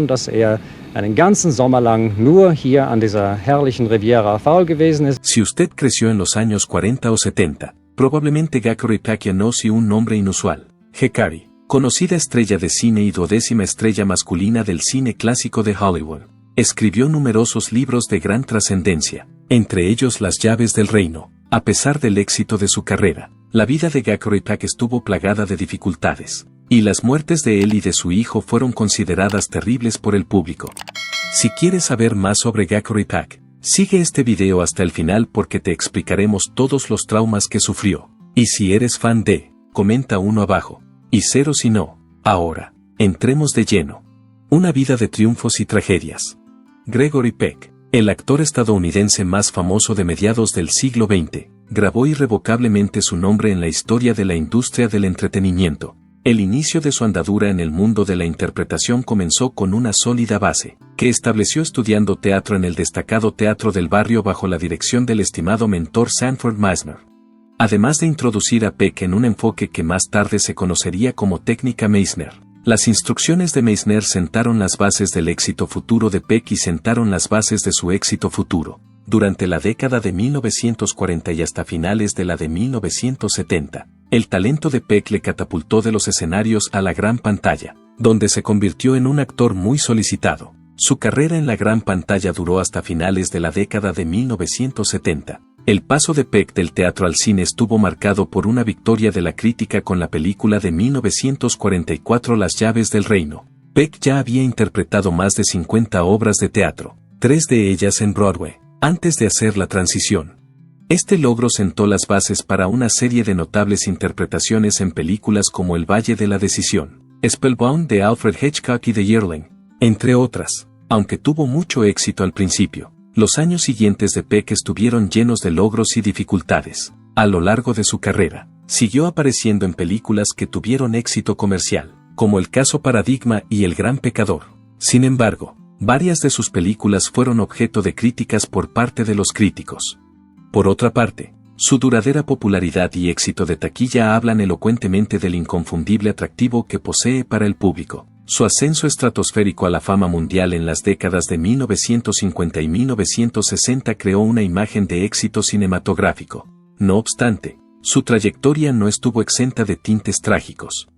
dass einen ganzen Sommer lang nur hier an dieser herrlichen Riviera faul gewesen ist. Si usted creció en los años 40 o 70, probablemente Gregory Peck conoce un nombre inusual, Hikari, conocida estrella de cine y 12ª estrella masculina del cine clásico de Hollywood. Escribió numerosos libros de gran trascendencia, entre ellos Las llaves del reino. A pesar del éxito de su carrera, la vida de Gregory Peck estuvo plagada de dificultades, y las muertes de él y de su hijo fueron consideradas terribles por el público. Si quieres saber más sobre Gregory Peck, sigue este video hasta el final porque te explicaremos todos los traumas que sufrió. Y si eres fan de, comenta 1 abajo, y 0 si no. Ahora, entremos de lleno. Una vida de triunfos y tragedias. Gregory Peck, el actor estadounidense más famoso de mediados del siglo XX, grabó irrevocablemente su nombre en la historia de la industria del entretenimiento. El inicio de su andadura en el mundo de la interpretación comenzó con una sólida base, que estableció estudiando teatro en el destacado Teatro del Barrio bajo la dirección del estimado mentor Sanford Meisner. Además de introducir a Peck en un enfoque que más tarde se conocería como técnica Meisner, las instrucciones de Meisner sentaron las bases del éxito futuro de Peck y sentaron las bases de su éxito futuro. Durante la década de 1940 y hasta finales de la de 1970, el talento de Peck le catapultó de los escenarios a la gran pantalla, donde se convirtió en un actor muy solicitado. Su carrera en la gran pantalla duró hasta finales de la década de 1970. El paso de Peck del teatro al cine estuvo marcado por una victoria de la crítica con la película de 1944 Las llaves del reino. Peck ya había interpretado más de 50 obras de teatro, 3 de ellas en Broadway, antes de hacer la transición. Este logro sentó las bases para una serie de notables interpretaciones en películas como El Valle de la Decisión, Spellbound de Alfred Hitchcock y The Yearling, entre otras. Aunque tuvo mucho éxito al principio, los años siguientes de Peck estuvieron llenos de logros y dificultades. A lo largo de su carrera, siguió apareciendo en películas que tuvieron éxito comercial, como El caso Paradigma y El gran pecador. Sin embargo, varias de sus películas fueron objeto de críticas por parte de los críticos. Por otra parte, su duradera popularidad y éxito de taquilla hablan elocuentemente del inconfundible atractivo que posee para el público. Su ascenso estratosférico a la fama mundial en las décadas de 1950 y 1960 creó una imagen de éxito cinematográfico. No obstante, su trayectoria no estuvo exenta de tintes trágicos.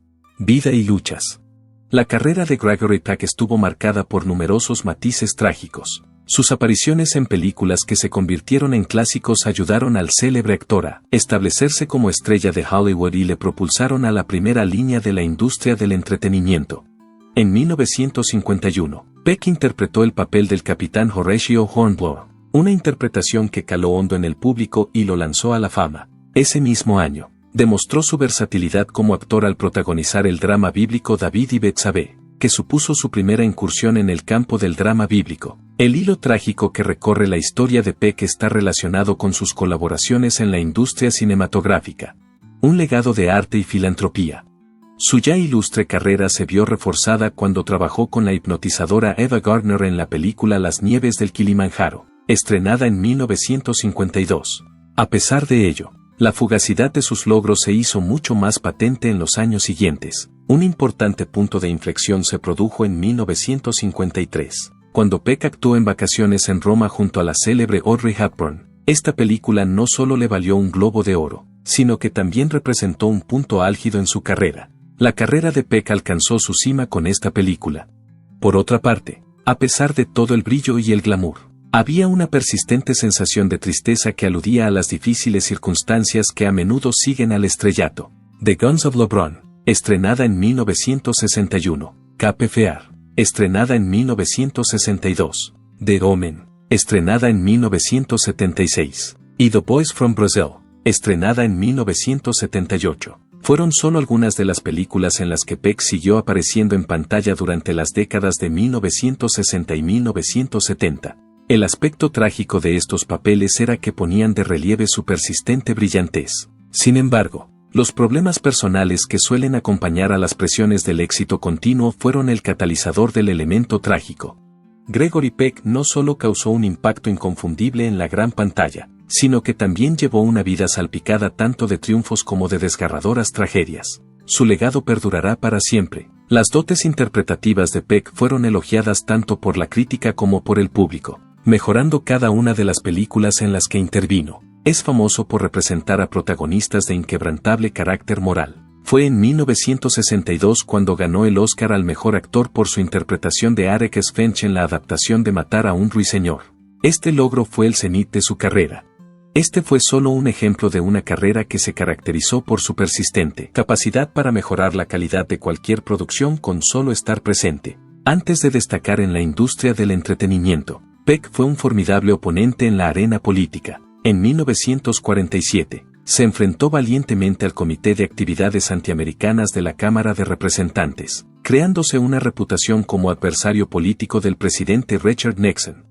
Vida y luchas. La carrera de Gregory Peck estuvo marcada por numerosos matices trágicos. Sus apariciones en películas que se convirtieron en clásicos ayudaron al célebre actor a establecerse como estrella de Hollywood y le propulsaron a la primera línea de la industria del entretenimiento. En 1951, Peck interpretó el papel del capitán Horatio Hornblower, una interpretación que caló hondo en el público y lo lanzó a la fama. Ese mismo año, demostró su versatilidad como actor al protagonizar el drama bíblico David y Betsabé, que supuso su primera incursión en el campo del drama bíblico. El hilo trágico que recorre la historia de Peck está relacionado con sus colaboraciones en la industria cinematográfica. Un legado de arte y filantropía. Su ya ilustre carrera se vio reforzada cuando trabajó con la hipnotizadora Ava Gardner en la película Las nieves del Kilimanjaro, estrenada en 1952. A pesar de ello, la fugacidad de sus logros se hizo mucho más patente en los años siguientes. Un importante punto de inflexión se produjo en 1953, cuando Peck actuó en Vacaciones en Roma junto a la célebre Audrey Hepburn. Esta película no solo le valió un Globo de Oro, sino que también representó un punto álgido en su carrera. La carrera de Peck alcanzó su cima con esta película. Por otra parte, a pesar de todo el brillo y el glamour, había una persistente sensación de tristeza que aludía a las difíciles circunstancias que a menudo siguen al estrellato. The Guns of LeBron, estrenada en 1961, Cape Fear, estrenada en 1962, The Omen, estrenada en 1976, y The Boys from Brazil, estrenada en 1978. Fueron solo algunas de las películas en las que Peck siguió apareciendo en pantalla durante las décadas de 1960 y 1970. El aspecto trágico de estos papeles era que ponían de relieve su persistente brillantez. Sin embargo, los problemas personales que suelen acompañar a las presiones del éxito continuo fueron el catalizador del elemento trágico. Gregory Peck no solo causó un impacto inconfundible en la gran pantalla, sino que también llevó una vida salpicada tanto de triunfos como de desgarradoras tragedias. Su legado perdurará para siempre. Las dotes interpretativas de Peck fueron elogiadas tanto por la crítica como por el público, mejorando cada una de las películas en las que intervino. Es famoso por representar a protagonistas de inquebrantable carácter moral. Fue en 1962 cuando ganó el Oscar al mejor actor por su interpretación de Arek Svench en la adaptación de Matar a un ruiseñor. Este logro fue el cenit de su carrera. Este fue solo un ejemplo de una carrera que se caracterizó por su persistente capacidad para mejorar la calidad de cualquier producción con solo estar presente. Antes de destacar en la industria del entretenimiento, Peck fue un formidable oponente en la arena política. En 1947, se enfrentó valientemente al Comité de Actividades Antiamericanas de la Cámara de Representantes, creándose una reputación como adversario político del presidente Richard Nixon.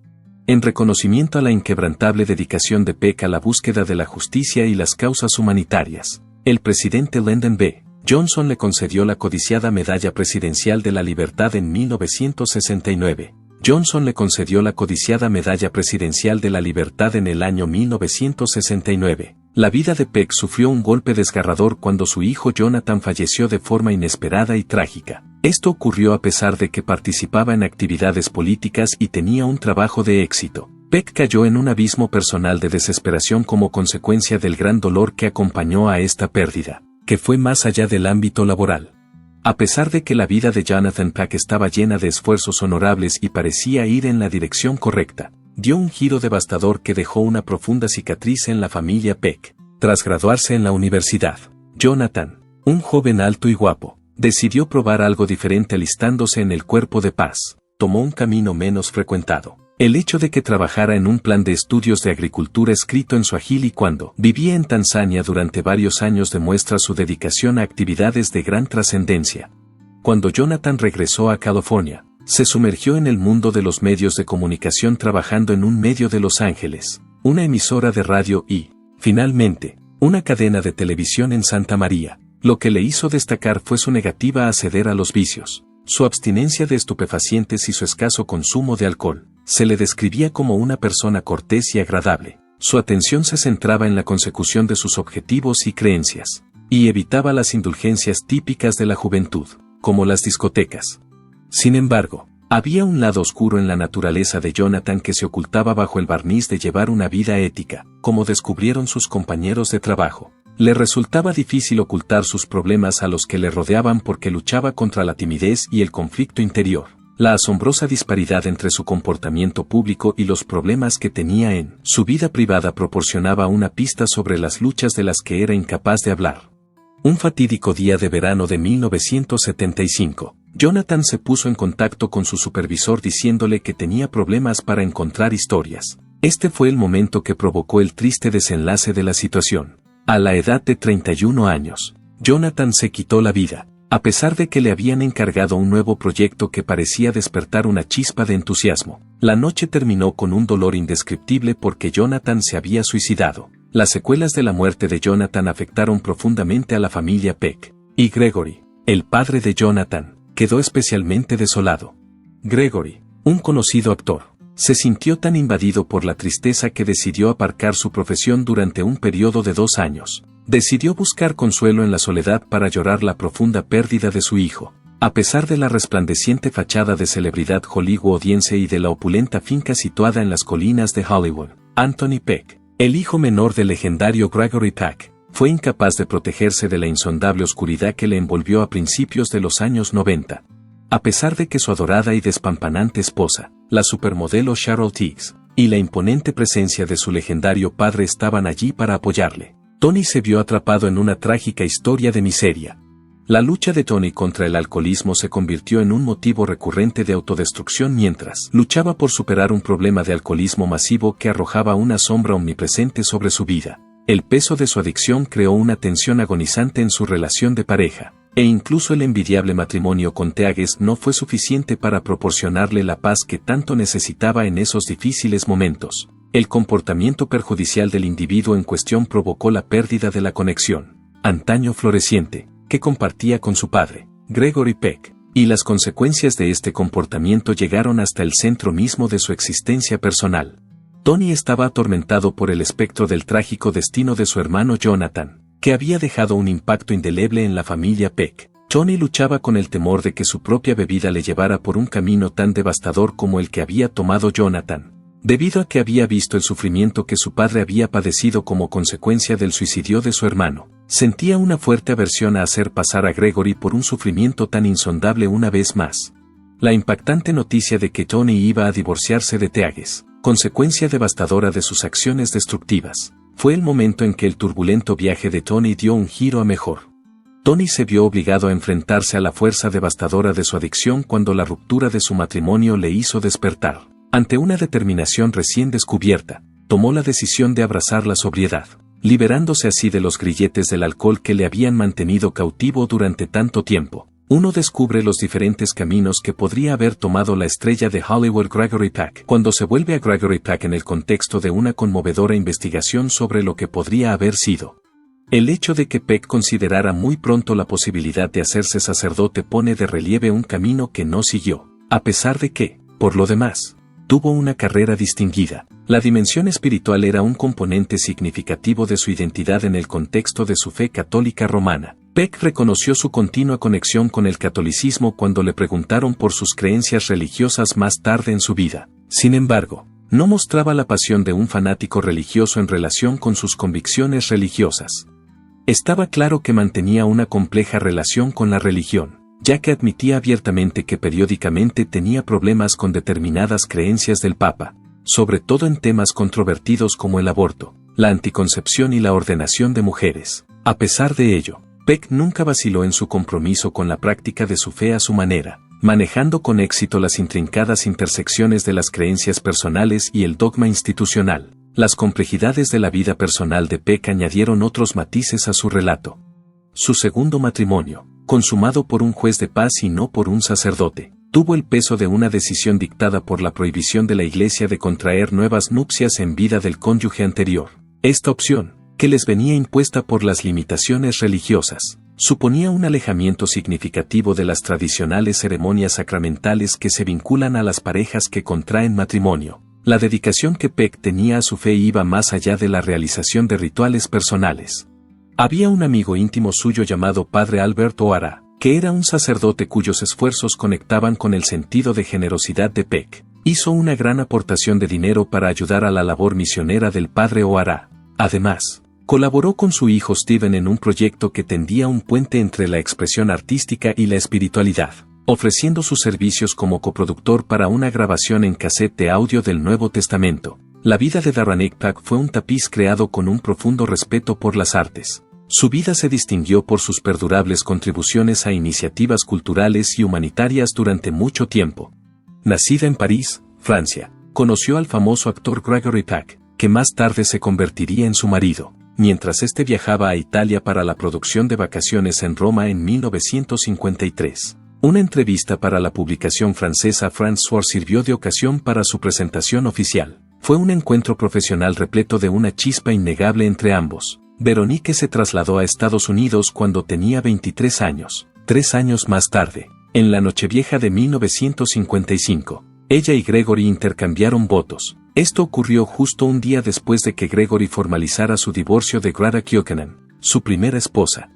En reconocimiento a la inquebrantable dedicación de Peck a la búsqueda de la justicia y las causas humanitarias, el presidente Lyndon B. Johnson le concedió la codiciada Medalla Presidencial de la Libertad en 1969. Johnson le concedió la codiciada Medalla Presidencial de la Libertad en el año 1969. La vida de Peck sufrió un golpe desgarrador cuando su hijo Jonathan falleció de forma inesperada y trágica. Esto ocurrió a pesar de que participaba en actividades políticas y tenía un trabajo de éxito. Peck cayó en un abismo personal de desesperación como consecuencia del gran dolor que acompañó a esta pérdida, que fue más allá del ámbito laboral. A pesar de que la vida de Jonathan Peck estaba llena de esfuerzos honorables y parecía ir en la dirección correcta, dio un giro devastador que dejó una profunda cicatriz en la familia Peck. Tras graduarse en la universidad, Jonathan, un joven alto y guapo, decidió probar algo diferente alistándose en el Cuerpo de Paz. Tomó un camino menos frecuentado. El hecho de que trabajara en un plan de estudios de agricultura escrito en suajili cuando vivía en Tanzania durante varios años demuestra su dedicación a actividades de gran trascendencia. Cuando Jonathan regresó a California, se sumergió en el mundo de los medios de comunicación trabajando en un medio de Los Ángeles, una emisora de radio y, finalmente, una cadena de televisión en Santa María. Lo que le hizo destacar fue su negativa a ceder a los vicios, su abstinencia de estupefacientes y su escaso consumo de alcohol. Se le describía como una persona cortés y agradable. Su atención se centraba en la consecución de sus objetivos y creencias, y evitaba las indulgencias típicas de la juventud, como las discotecas. Sin embargo, había un lado oscuro en la naturaleza de Jonathan que se ocultaba bajo el barniz de llevar una vida ética, como descubrieron sus compañeros de trabajo. Le resultaba difícil ocultar sus problemas a los que le rodeaban porque luchaba contra la timidez y el conflicto interior. La asombrosa disparidad entre su comportamiento público y los problemas que tenía en su vida privada proporcionaba una pista sobre las luchas de las que era incapaz de hablar. Un fatídico día de verano de 1975, Jonathan se puso en contacto con su supervisor diciéndole que tenía problemas para encontrar historias. Este fue el momento que provocó el triste desenlace de la situación. A la edad de 31 años, Jonathan se quitó la vida, a pesar de que le habían encargado un nuevo proyecto que parecía despertar una chispa de entusiasmo. La noche terminó con un dolor indescriptible porque Jonathan se había suicidado. Las secuelas de la muerte de Jonathan afectaron profundamente a la familia Peck, y Gregory, el padre de Jonathan, quedó especialmente desolado. Gregory, un conocido actor, se sintió tan invadido por la tristeza que decidió aparcar su profesión durante un periodo de 2 años. Decidió buscar consuelo en la soledad para llorar la profunda pérdida de su hijo. A pesar de la resplandeciente fachada de celebridad hollywoodiense y de la opulenta finca situada en las colinas de Hollywood, Anthony Peck, el hijo menor del legendario Gregory Peck, fue incapaz de protegerse de la insondable oscuridad que le envolvió a principios de los años 90. A pesar de que su adorada y despampanante esposa, la supermodelo Cheryl Tiegs, y la imponente presencia de su legendario padre estaban allí para apoyarle, Tony se vio atrapado en una trágica historia de miseria. La lucha de Tony contra el alcoholismo se convirtió en un motivo recurrente de autodestrucción mientras luchaba por superar un problema de alcoholismo masivo que arrojaba una sombra omnipresente sobre su vida. El peso de su adicción creó una tensión agonizante en su relación de pareja, e incluso el envidiable matrimonio con Teagues no fue suficiente para proporcionarle la paz que tanto necesitaba en esos difíciles momentos. El comportamiento perjudicial del individuo en cuestión provocó la pérdida de la conexión, antaño floreciente, que compartía con su padre, Gregory Peck, y las consecuencias de este comportamiento llegaron hasta el centro mismo de su existencia personal. Tony estaba atormentado por el espectro del trágico destino de su hermano Jonathan, que había dejado un impacto indeleble en la familia Peck. Tony luchaba con el temor de que su propia bebida le llevara por un camino tan devastador como el que había tomado Jonathan. Debido a que había visto el sufrimiento que su padre había padecido como consecuencia del suicidio de su hermano, sentía una fuerte aversión a hacer pasar a Gregory por un sufrimiento tan insondable una vez más. La impactante noticia de que Tony iba a divorciarse de Teagues, consecuencia devastadora de sus acciones destructivas, fue el momento en que el turbulento viaje de Tony dio un giro a mejor. Tony se vio obligado a enfrentarse a la fuerza devastadora de su adicción cuando la ruptura de su matrimonio le hizo despertar. Ante una determinación recién descubierta, tomó la decisión de abrazar la sobriedad, liberándose así de los grilletes del alcohol que le habían mantenido cautivo durante tanto tiempo. Uno descubre los diferentes caminos que podría haber tomado la estrella de Hollywood Gregory Peck cuando se vuelve a Gregory Peck en el contexto de una conmovedora investigación sobre lo que podría haber sido. El hecho de que Peck considerara muy pronto la posibilidad de hacerse sacerdote pone de relieve un camino que no siguió, a pesar de que, por lo demás, tuvo una carrera distinguida. La dimensión espiritual era un componente significativo de su identidad en el contexto de su fe católica romana. Peck reconoció su continua conexión con el catolicismo cuando le preguntaron por sus creencias religiosas más tarde en su vida. Sin embargo, no mostraba la pasión de un fanático religioso en relación con sus convicciones religiosas. Estaba claro que mantenía una compleja relación con la religión, ya que admitía abiertamente que periódicamente tenía problemas con determinadas creencias del Papa, sobre todo en temas controvertidos como el aborto, la anticoncepción y la ordenación de mujeres. A pesar de ello, Peck nunca vaciló en su compromiso con la práctica de su fe a su manera, manejando con éxito las intrincadas intersecciones de las creencias personales y el dogma institucional. Las complejidades de la vida personal de Peck añadieron otros matices a su relato. Su segundo matrimonio, consumado por un juez de paz y no por un sacerdote, tuvo el peso de una decisión dictada por la prohibición de la Iglesia de contraer nuevas nupcias en vida del cónyuge anterior. Esta opción, que les venía impuesta por las limitaciones religiosas, suponía un alejamiento significativo de las tradicionales ceremonias sacramentales que se vinculan a las parejas que contraen matrimonio. La dedicación que Peck tenía a su fe iba más allá de la realización de rituales personales. Había un amigo íntimo suyo llamado Padre Albert O'Hara, que era un sacerdote cuyos esfuerzos conectaban con el sentido de generosidad de Peck. Hizo una gran aportación de dinero para ayudar a la labor misionera del Padre O'Hara. Además, colaboró con su hijo Stephen en un proyecto que tendía un puente entre la expresión artística y la espiritualidad, ofreciendo sus servicios como coproductor para una grabación en cassette de audio del Nuevo Testamento. La vida de Darren Peck fue un tapiz creado con un profundo respeto por las artes. Su vida se distinguió por sus perdurables contribuciones a iniciativas culturales y humanitarias durante mucho tiempo. Nacida en París, Francia, conoció al famoso actor Gregory Peck, que más tarde se convertiría en su marido, mientras este viajaba a Italia para la producción de Vacaciones en Roma en 1953. Una entrevista para la publicación francesa François sirvió de ocasión para su presentación oficial. Fue un encuentro profesional repleto de una chispa innegable entre ambos. Veronique se trasladó a Estados Unidos cuando tenía 23 años. 3 años más tarde, en la Nochevieja de 1955, ella y Gregory intercambiaron votos. Esto ocurrió justo un día después de que Gregory formalizara su divorcio de Greta Kyokanen, su primera esposa.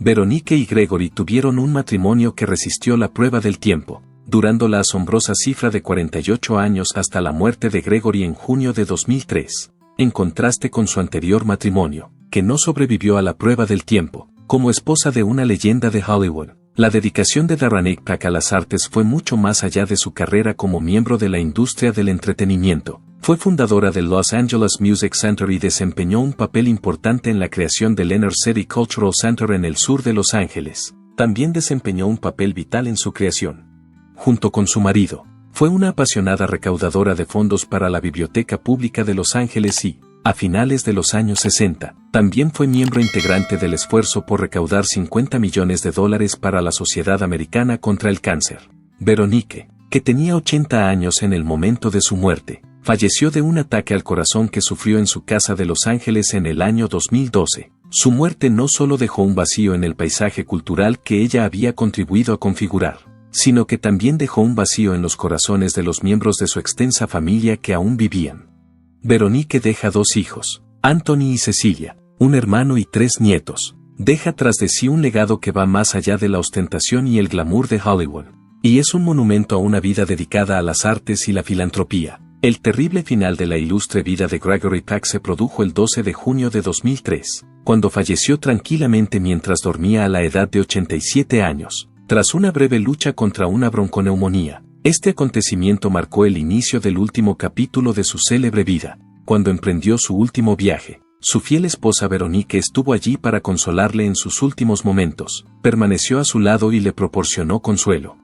Veronique y Gregory tuvieron un matrimonio que resistió la prueba del tiempo, durando la asombrosa cifra de 48 años hasta la muerte de Gregory en junio de 2003, en contraste con su anterior matrimonio, que no sobrevivió a la prueba del tiempo. Como esposa de una leyenda de Hollywood, la dedicación de Darren Peck a las artes fue mucho más allá de su carrera como miembro de la industria del entretenimiento. Fue fundadora del Los Angeles Music Center y desempeñó un papel importante en la creación del Inner City Cultural Center en el sur de Los Ángeles. También desempeñó un papel vital en su creación. Junto con su marido, fue una apasionada recaudadora de fondos para la Biblioteca Pública de Los Ángeles y, a finales de los años 60, también fue miembro integrante del esfuerzo por recaudar $50 millones para la Sociedad Americana contra el Cáncer. Veronique, que tenía 80 años en el momento de su muerte, falleció de un ataque al corazón que sufrió en su casa de Los Ángeles en el año 2012. Su muerte no solo dejó un vacío en el paisaje cultural que ella había contribuido a configurar, sino que también dejó un vacío en los corazones de los miembros de su extensa familia que aún vivían. Veronique deja 2 hijos, Anthony y Cecilia, un hermano y 3 nietos. deja tras de sí un legado que va más allá de la ostentación y el glamour de Hollywood. Y es un monumento a una vida dedicada a las artes y la filantropía. El terrible final de la ilustre vida de Gregory Peck se produjo el 12 de junio de 2003, cuando falleció tranquilamente mientras dormía a la edad de 87 años, tras una breve lucha contra una bronconeumonía. Este acontecimiento marcó el inicio del último capítulo de su célebre vida, cuando emprendió su último viaje. Su fiel esposa Veronique estuvo allí para consolarle en sus últimos momentos, permaneció a su lado y le proporcionó consuelo.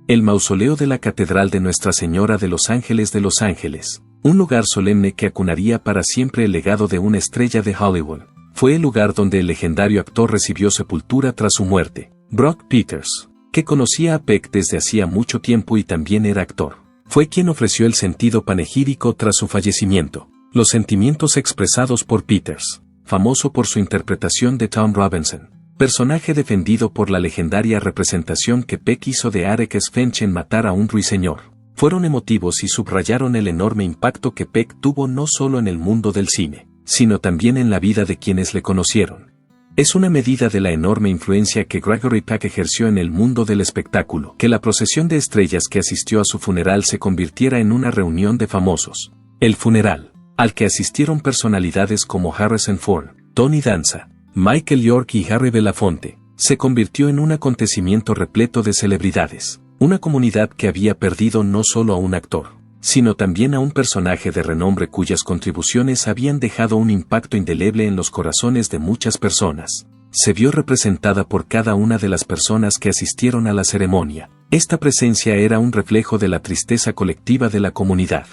El mausoleo de la Catedral de Nuestra Señora de Los Ángeles, un lugar solemne que acunaría para siempre el legado de una estrella de Hollywood, fue el lugar donde el legendario actor recibió sepultura tras su muerte. Brock Peters, que conocía a Peck desde hacía mucho tiempo y también era actor, fue quien ofreció el sentido panegírico tras su fallecimiento. Los sentimientos expresados por Peters, famoso por su interpretación de Tom Robinson, personaje defendido por la legendaria representación que Peck hizo de Arek Svench en Matar a un ruiseñor, fueron emotivos y subrayaron el enorme impacto que Peck tuvo no solo en el mundo del cine, sino también en la vida de quienes le conocieron. Es una medida de la enorme influencia que Gregory Peck ejerció en el mundo del espectáculo, que la procesión de estrellas que asistió a su funeral se convirtiera en una reunión de famosos. El funeral, al que asistieron personalidades como Harrison Ford, Tony Danza, Michael York y Harry Belafonte, se convirtió en un acontecimiento repleto de celebridades, una comunidad que había perdido no solo a un actor, sino también a un personaje de renombre cuyas contribuciones habían dejado un impacto indeleble en los corazones de muchas personas. Se vio representada por cada una de las personas que asistieron a la ceremonia. Esta presencia era un reflejo de la tristeza colectiva de la comunidad.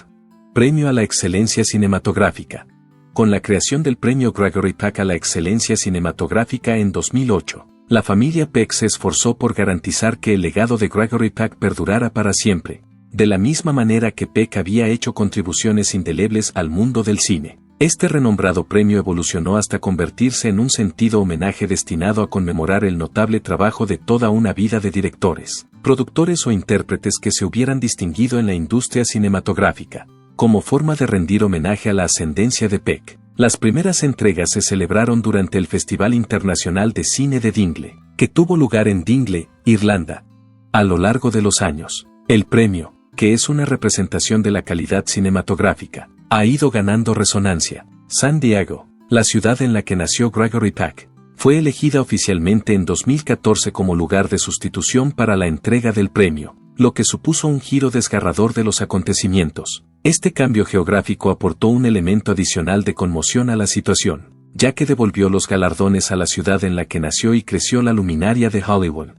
Premio a la Excelencia Cinematográfica. Con la creación del Premio Gregory Peck a la Excelencia Cinematográfica en 2008, la familia Peck se esforzó por garantizar que el legado de Gregory Peck perdurara para siempre, de la misma manera que Peck había hecho contribuciones indelebles al mundo del cine. Este renombrado premio evolucionó hasta convertirse en un sentido homenaje destinado a conmemorar el notable trabajo de toda una vida de directores, productores o intérpretes que se hubieran distinguido en la industria cinematográfica. Como forma de rendir homenaje a la ascendencia de Peck, las primeras entregas se celebraron durante el Festival Internacional de Cine de Dingle, que tuvo lugar en Dingle, Irlanda. A lo largo de los años, el premio, que es una representación de la calidad cinematográfica, ha ido ganando resonancia. San Diego, la ciudad en la que nació Gregory Peck, fue elegida oficialmente en 2014 como lugar de sustitución para la entrega del premio, lo que supuso un giro desgarrador de los acontecimientos. Este cambio geográfico aportó un elemento adicional de conmoción a la situación, ya que devolvió los galardones a la ciudad en la que nació y creció la luminaria de Hollywood.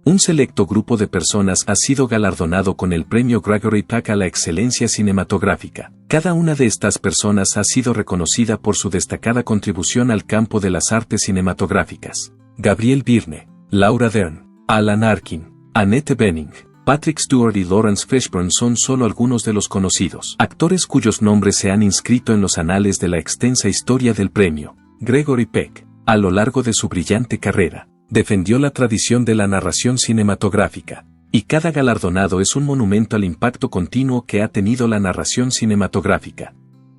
Un selecto grupo de personas ha sido galardonado con el Premio Gregory Peck a la Excelencia Cinematográfica. Cada una de estas personas ha sido reconocida por su destacada contribución al campo de las artes cinematográficas. Gabriel Byrne, Laura Dern, Alan Arkin, Annette Bening, Patrick Stewart y Lawrence Fishburne son solo algunos de los conocidos actores cuyos nombres se han inscrito en los anales de la extensa historia del premio. Gregory Peck, a lo largo de su brillante carrera, defendió la tradición de la narración cinematográfica, y cada galardonado es un monumento al impacto continuo que ha tenido la narración cinematográfica.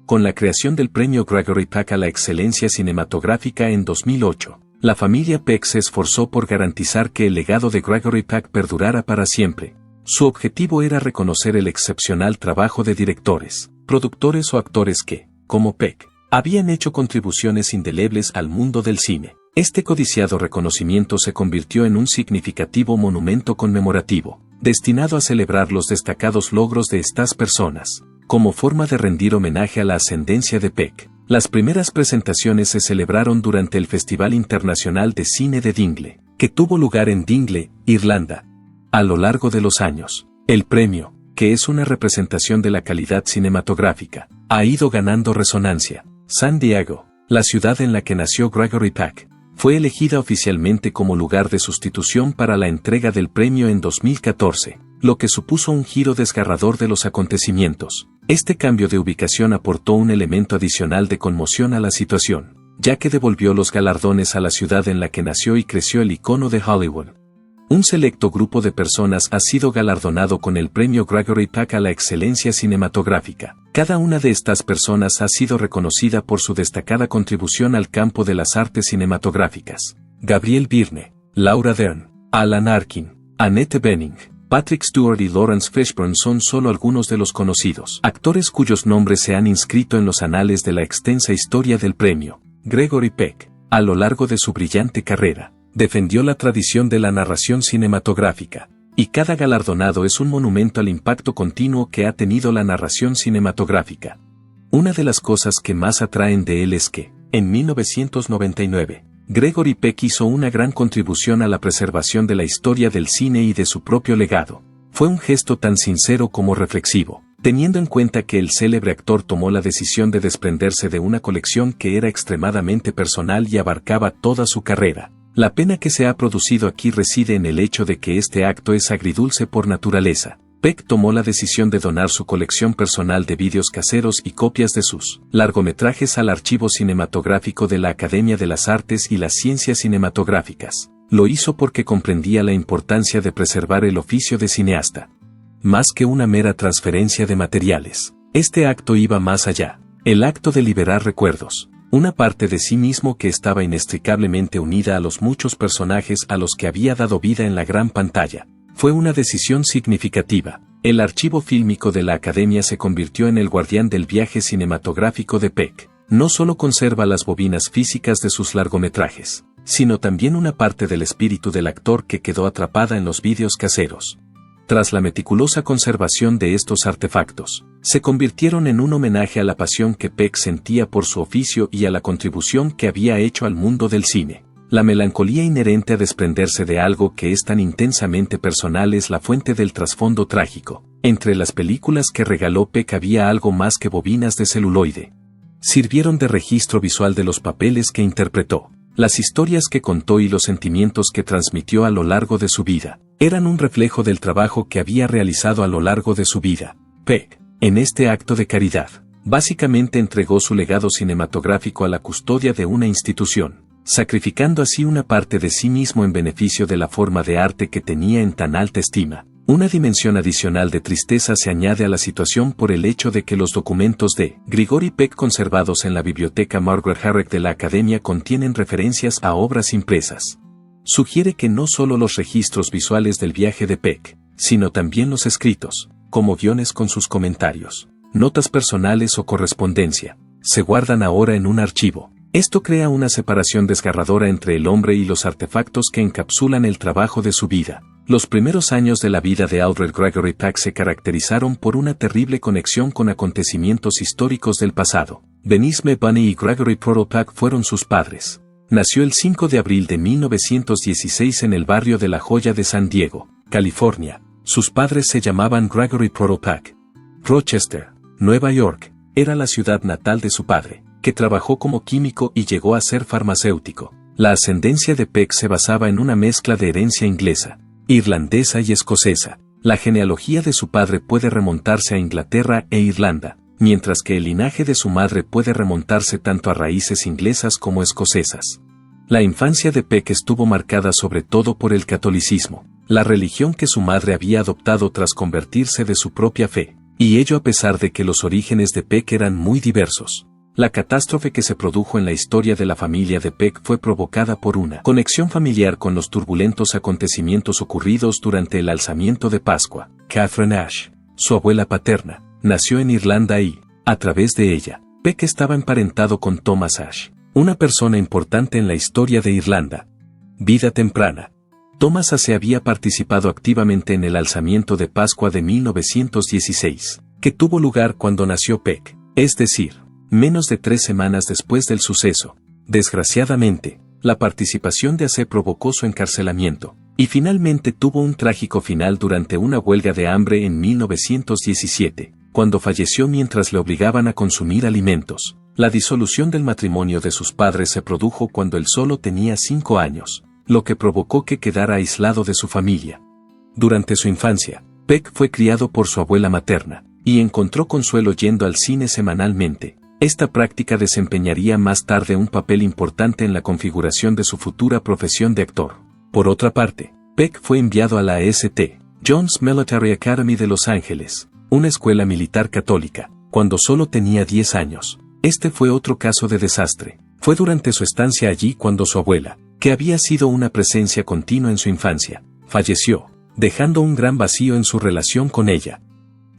Con la creación del Premio Gregory Peck a la Excelencia Cinematográfica en 2008, la familia Peck se esforzó por garantizar que el legado de Gregory Peck perdurara para siempre. Su objetivo era reconocer el excepcional trabajo de directores, productores o actores que, como Peck, habían hecho contribuciones indelebles al mundo del cine. Este codiciado reconocimiento se convirtió en un significativo monumento conmemorativo, destinado a celebrar los destacados logros de estas personas. Como forma de rendir homenaje a la ascendencia de Peck, las primeras presentaciones se celebraron durante el Festival Internacional de Cine de Dingle, que tuvo lugar en Dingle, Irlanda. A lo largo de los años, el premio, que es una representación de la calidad cinematográfica, ha ido ganando resonancia. San Diego, la ciudad en la que nació Gregory Peck, fue elegida oficialmente como lugar de sustitución para la entrega del premio en 2014, lo que supuso un giro desgarrador de los acontecimientos. Este cambio de ubicación aportó un elemento adicional de conmoción a la situación, ya que devolvió los galardones a la ciudad en la que nació y creció el icono de Hollywood. Un selecto grupo de personas ha sido galardonado con el Premio Gregory Peck a la Excelencia Cinematográfica. Cada una de estas personas ha sido reconocida por su destacada contribución al campo de las artes cinematográficas. Gabriel Byrne, Laura Dern, Alan Arkin, Annette Bening, Patrick Stewart y Lawrence Fishburne son solo algunos de los conocidos actores cuyos nombres se han inscrito en los anales de la extensa historia del premio. Gregory Peck, a lo largo de su brillante carrera, defendió la tradición de la narración cinematográfica, y cada galardonado es un monumento al impacto continuo que ha tenido la narración cinematográfica. Una de las cosas que más atraen de él es que, en 1999, Gregory Peck hizo una gran contribución a la preservación de la historia del cine y de su propio legado. Fue un gesto tan sincero como reflexivo, teniendo en cuenta que el célebre actor tomó la decisión de desprenderse de una colección que era extremadamente personal y abarcaba toda su carrera. La pena que se ha producido aquí reside en el hecho de que este acto es agridulce por naturaleza. Peck tomó la decisión de donar su colección personal de vídeos caseros y copias de sus largometrajes al Archivo Cinematográfico de la Academia de las Artes y las Ciencias Cinematográficas. Lo hizo porque comprendía la importancia de preservar el oficio de cineasta. Más que una mera transferencia de materiales, este acto iba más allá. El acto de liberar recuerdos, una parte de sí mismo que estaba inextricablemente unida a los muchos personajes a los que había dado vida en la gran pantalla. Fue una decisión significativa. El archivo fílmico de la Academia se convirtió en el guardián del viaje cinematográfico de Peck. No solo conserva las bobinas físicas de sus largometrajes, sino también una parte del espíritu del actor que quedó atrapada en los vídeos caseros. Tras la meticulosa conservación de estos artefactos, se convirtieron en un homenaje a la pasión que Peck sentía por su oficio y a la contribución que había hecho al mundo del cine. La melancolía inherente a desprenderse de algo que es tan intensamente personal es la fuente del trasfondo trágico. Entre las películas que regaló Peck había algo más que bobinas de celuloide. Sirvieron de registro visual de los papeles que interpretó, las historias que contó y los sentimientos que transmitió a lo largo de su vida. Eran un reflejo del trabajo que había realizado a lo largo de su vida. Peck, en este acto de caridad, básicamente entregó su legado cinematográfico a la custodia de una institución, sacrificando así una parte de sí mismo en beneficio de la forma de arte que tenía en tan alta estima. Una dimensión adicional de tristeza se añade a la situación por el hecho de que los documentos de Gregory Peck conservados en la biblioteca Margaret Herrick de la Academia contienen referencias a obras impresas. Sugiere que no solo los registros visuales del viaje de Peck, sino también los escritos, como guiones con sus comentarios, notas personales o correspondencia, se guardan ahora en un archivo. Esto crea una separación desgarradora entre el hombre y los artefactos que encapsulan el trabajo de su vida. Los primeros años de la vida de Aldred Gregory Peck se caracterizaron por una terrible conexión con acontecimientos históricos del pasado. Venice Bunny y Gregory Portal Peck fueron sus padres. Nació el 5 de abril de 1916 en el barrio de La Joya de San Diego, California. Sus padres se llamaban Gregory Portal Peck. Rochester, Nueva York, era la ciudad natal de su padre, que trabajó como químico y llegó a ser farmacéutico. La ascendencia de Peck se basaba en una mezcla de herencia inglesa, irlandesa y escocesa. La genealogía de su padre puede remontarse a Inglaterra e Irlanda, mientras que el linaje de su madre puede remontarse tanto a raíces inglesas como escocesas. La infancia de Peck estuvo marcada sobre todo por el catolicismo, la religión que su madre había adoptado tras convertirse de su propia fe, y ello a pesar de que los orígenes de Peck eran muy diversos. La catástrofe que se produjo en la historia de la familia de Peck fue provocada por una conexión familiar con los turbulentos acontecimientos ocurridos durante el alzamiento de Pascua. Catherine Ashe, su abuela paterna, nació en Irlanda y, a través de ella, Peck estaba emparentado con Thomas Ashe, una persona importante en la historia de Irlanda. Vida temprana. Thomas Ashe había participado activamente en el alzamiento de Pascua de 1916, que tuvo lugar cuando nació Peck, es decir, menos de 3 semanas después del suceso. Desgraciadamente, la participación de Ashe provocó su encarcelamiento, y finalmente tuvo un trágico final durante una huelga de hambre en 1917, cuando falleció mientras le obligaban a consumir alimentos. La disolución del matrimonio de sus padres se produjo cuando él solo tenía 5 años, lo que provocó que quedara aislado de su familia. Durante su infancia, Peck fue criado por su abuela materna, y encontró consuelo yendo al cine semanalmente. Esta práctica desempeñaría más tarde un papel importante en la configuración de su futura profesión de actor. Por otra parte, Peck fue enviado a la St. John's Military Academy de Los Ángeles, una escuela militar católica, cuando solo tenía 10 años. Este fue otro caso de desastre. Fue durante su estancia allí cuando su abuela, que había sido una presencia continua en su infancia, falleció, dejando un gran vacío en su relación con ella.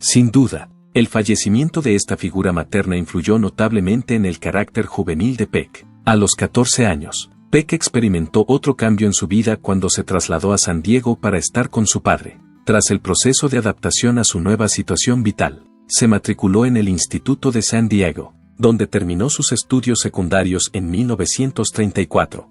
Sin duda, el fallecimiento de esta figura materna influyó notablemente en el carácter juvenil de Peck. A los 14 años, Peck experimentó otro cambio en su vida cuando se trasladó a San Diego para estar con su padre. Tras el proceso de adaptación a su nueva situación vital, se matriculó en el Instituto de San Diego, donde terminó sus estudios secundarios en 1934.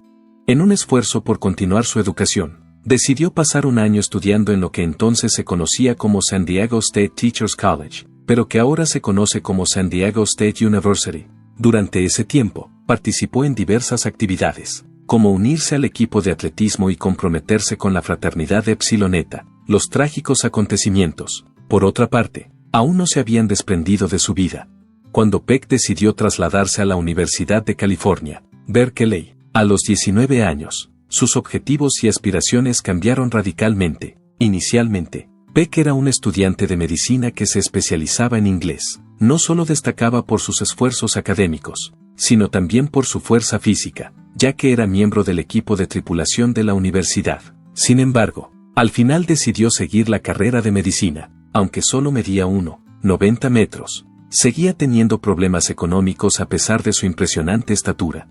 En un esfuerzo por continuar su educación, decidió pasar un año estudiando en lo que entonces se conocía como San Diego State Teachers College, pero que ahora se conoce como San Diego State University. Durante ese tiempo, participó en diversas actividades, como unirse al equipo de atletismo y comprometerse con la fraternidad Epsilon Eta. Los trágicos acontecimientos, por otra parte, aún no se habían desprendido de su vida. Cuando Peck decidió trasladarse a la Universidad de California, Berkeley, a los 19 años, sus objetivos y aspiraciones cambiaron radicalmente. Inicialmente, Peck era un estudiante de medicina que se especializaba en inglés. No solo destacaba por sus esfuerzos académicos, sino también por su fuerza física, ya que era miembro del equipo de tripulación de la universidad. Sin embargo, al final decidió seguir la carrera de medicina, aunque solo medía 1,90 metros. Seguía teniendo problemas económicos a pesar de su impresionante estatura.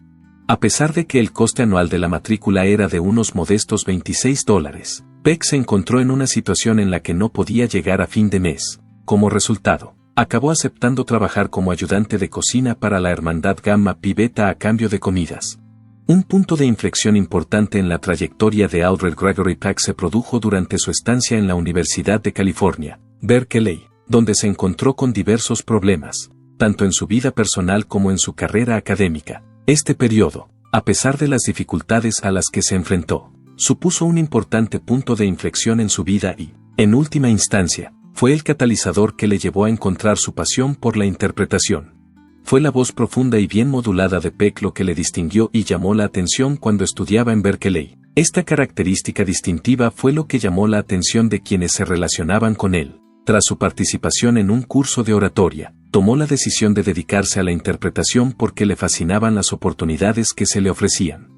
A pesar de que el coste anual de la matrícula era de unos modestos $26, Peck se encontró en una situación en la que no podía llegar a fin de mes. Como resultado, acabó aceptando trabajar como ayudante de cocina para la Hermandad Gamma Pi Beta a cambio de comidas. Un punto de inflexión importante en la trayectoria de Aldred Gregory Peck se produjo durante su estancia en la Universidad de California, Berkeley, donde se encontró con diversos problemas, tanto en su vida personal como en su carrera académica. Este periodo, a pesar de las dificultades a las que se enfrentó, supuso un importante punto de inflexión en su vida y, en última instancia, fue el catalizador que le llevó a encontrar su pasión por la interpretación. Fue la voz profunda y bien modulada de Peck lo que le distinguió y llamó la atención cuando estudiaba en Berkeley. Esta característica distintiva fue lo que llamó la atención de quienes se relacionaban con él. Tras su participación en un curso de oratoria, tomó la decisión de dedicarse a la interpretación porque le fascinaban las oportunidades que se le ofrecían.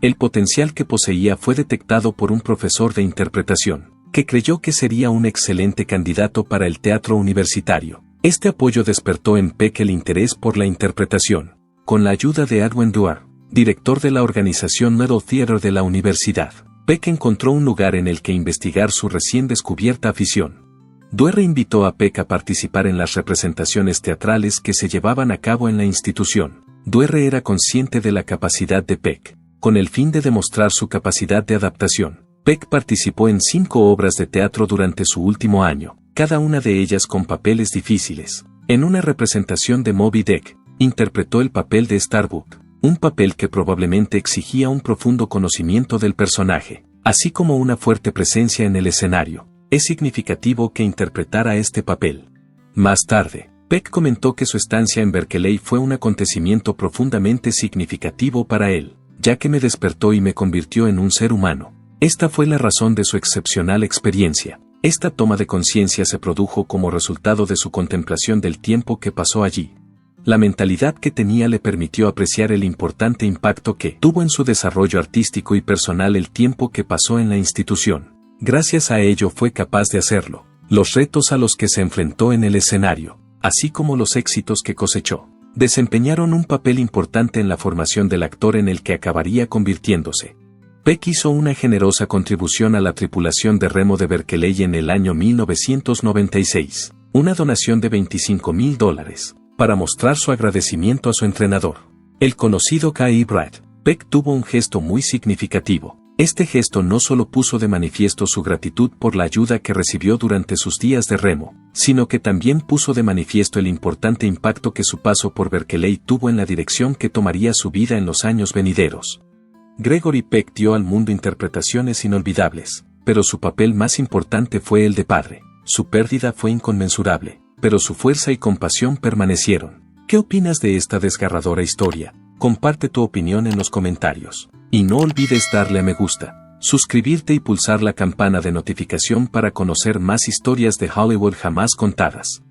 El potencial que poseía fue detectado por un profesor de interpretación, que creyó que sería un excelente candidato para el teatro universitario. Este apoyo despertó en Peck el interés por la interpretación. Con la ayuda de Edwin Duer, director de la organización Metal Theater de la universidad, Peck encontró un lugar en el que investigar su recién descubierta afición. Duer invitó a Peck a participar en las representaciones teatrales que se llevaban a cabo en la institución. Duer era consciente de la capacidad de Peck. Con el fin de demostrar su capacidad de adaptación, Peck participó en 5 obras de teatro durante su último año, cada una de ellas con papeles difíciles. En una representación de Moby Dick, interpretó el papel de Starbuck, un papel que probablemente exigía un profundo conocimiento del personaje, así como una fuerte presencia en el escenario. Es significativo que interpretara este papel. Más tarde, Peck comentó que su estancia en Berkeley fue un acontecimiento profundamente significativo para él, ya que me despertó y me convirtió en un ser humano. Esta fue la razón de su excepcional experiencia. Esta toma de conciencia se produjo como resultado de su contemplación del tiempo que pasó allí. La mentalidad que tenía le permitió apreciar el importante impacto que tuvo en su desarrollo artístico y personal el tiempo que pasó en la institución. Gracias a ello fue capaz de hacerlo. Los retos a los que se enfrentó en el escenario, así como los éxitos que cosechó, desempeñaron un papel importante en la formación del actor en el que acabaría convirtiéndose. Peck hizo una generosa contribución a la tripulación de remo de Berkeley en el año 1996, una donación de $25,000, para mostrar su agradecimiento a su entrenador, el conocido K.E. Brad. Peck tuvo un gesto muy significativo. Este gesto no solo puso de manifiesto su gratitud por la ayuda que recibió durante sus días de remo, sino que también puso de manifiesto el importante impacto que su paso por Berkeley tuvo en la dirección que tomaría su vida en los años venideros. Gregory Peck dio al mundo interpretaciones inolvidables, pero su papel más importante fue el de padre. Su pérdida fue inconmensurable, pero su fuerza y compasión permanecieron. ¿Qué opinas de esta desgarradora historia? Comparte tu opinión en los comentarios. Y no olvides darle a me gusta, suscribirte y pulsar la campana de notificación para conocer más historias de Hollywood jamás contadas.